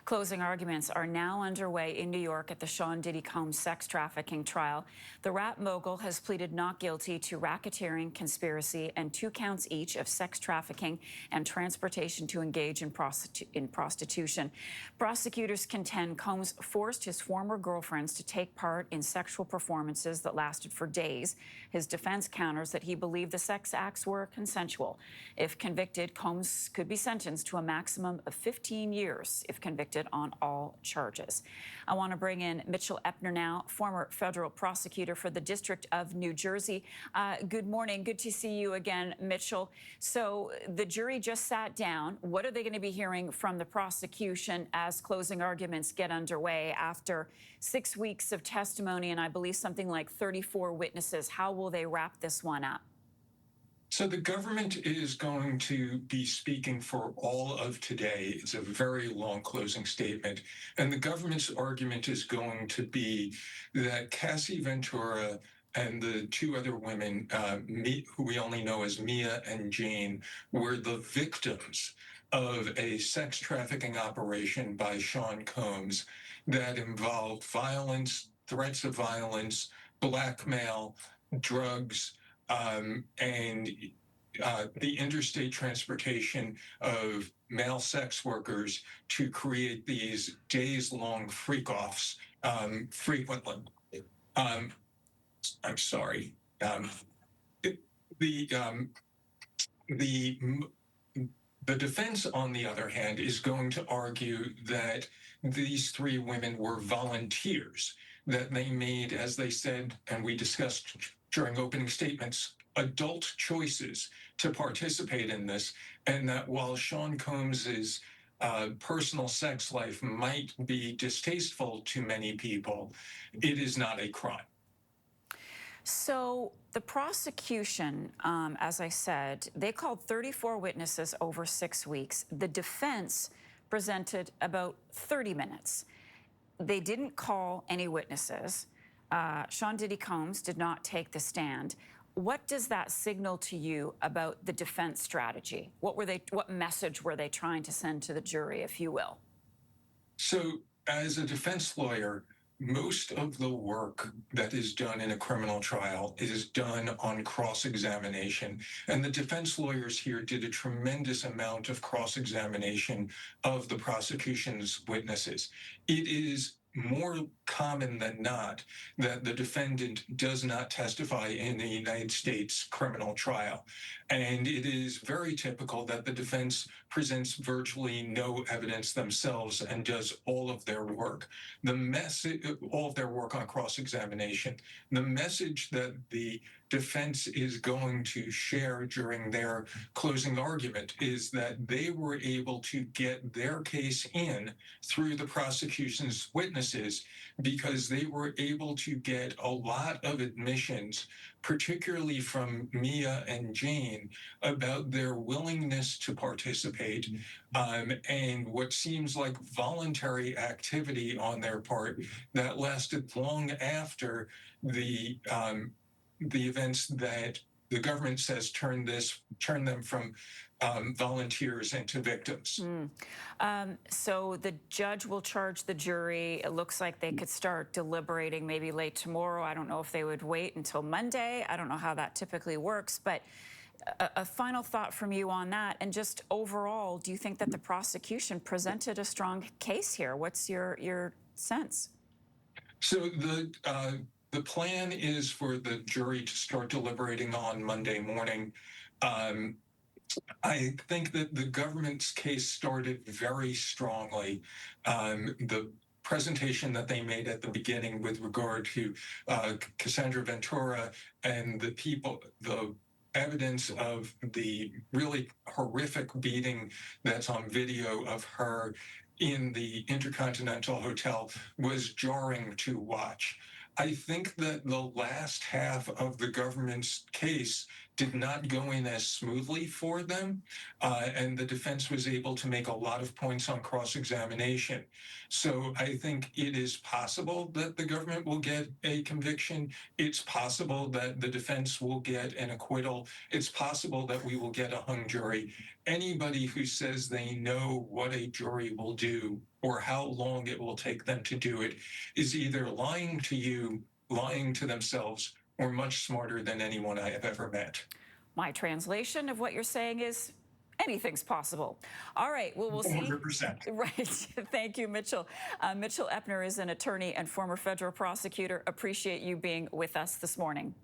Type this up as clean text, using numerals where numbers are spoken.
Closing arguments are now underway in New York at the Sean Diddy Combs sex trafficking trial. The rap mogul has pleaded not guilty to racketeering, conspiracy, and 2 counts each of sex trafficking and transportation to engage in prostitution. Prosecutors contend Combs forced his former girlfriends to take part in sexual performances that lasted for days. His defense counters that he believed the sex acts were consensual. If convicted, Combs could be sentenced to a maximum of 15 years if convicted on all charges. I want to bring in Mitchell Epner now, former federal prosecutor for the District of New Jersey. Good morning. Good to see you again, Mitchell. So the jury just sat down. What are they going to be hearing from the prosecution as closing arguments get underway after 6 weeks of testimony and I believe something like 34 witnesses? How will they wrap this one up? So the government is going to be speaking for all of today. It's a very long closing statement. And the government's argument is going to be that Cassie Ventura and the 2 other women, who we only know as Mia and Jane, were the victims of a sex trafficking operation by Sean Combs that involved violence, threats of violence, blackmail, drugs, and the interstate transportation of male sex workers to create these days-long freak-offs frequently. I'm sorry. The defense, on the other hand, is going to argue that these 3 women were volunteers, that they made, as they said, and we discussed during opening statements, adult choices to participate in this, and that while Sean Combs's personal sex life might be distasteful to many people, it is not a crime. So the prosecution, as I said, they called 34 witnesses over 6 weeks. The defense presented about 30 minutes. They didn't call any witnesses. Sean Diddy Combs did not take the stand. What does that signal to you about the defense strategy? What message were they trying to send to the jury, if you will? So as a defense lawyer, most of the work that is done in a criminal trial is done on cross-examination. And the defense lawyers here did a tremendous amount of cross-examination of the prosecution's witnesses. It is more common than not that the defendant does not testify in a United States criminal trial. And it is very typical that the defense presents virtually no evidence themselves and does all of their work. All of their work on cross-examination. The message that the defense is going to share during their closing argument is that they were able to get their case in through the prosecution's witnesses because they were able to get a lot of admissions, particularly from Mia and Jane, about their willingness to participate and what seems like voluntary activity on their part that lasted long after the events that the government says turn them from volunteers into victims. So the judge will charge the jury. It looks like they could start deliberating maybe late tomorrow. I don't know if they would wait until Monday. I don't know how that typically works, but a final thought from you on that. And just overall, do you think that the prosecution presented a strong case here? What's your sense? So the plan is for the jury to start deliberating on Monday morning. I think that the government's case started very strongly. The presentation that they made at the beginning with regard to Cassandra Ventura and the evidence of the really horrific beating that's on video of her in the Intercontinental Hotel was jarring to watch. I think that the last half of the government's case did not go in as smoothly for them, and the defense was able to make a lot of points on cross-examination. So I think it is possible that the government will get a conviction. It's possible that the defense will get an acquittal. It's possible that we will get a hung jury. Anybody who says they know what a jury will do or how long it will take them to do it is either lying to you, lying to themselves, or much smarter than anyone I have ever met. My translation of what you're saying is anything's possible. All right, well, we'll see. 100%. Right. Thank you, Mitchell. Mitchell Epner is an attorney and former federal prosecutor. Appreciate you being with us this morning.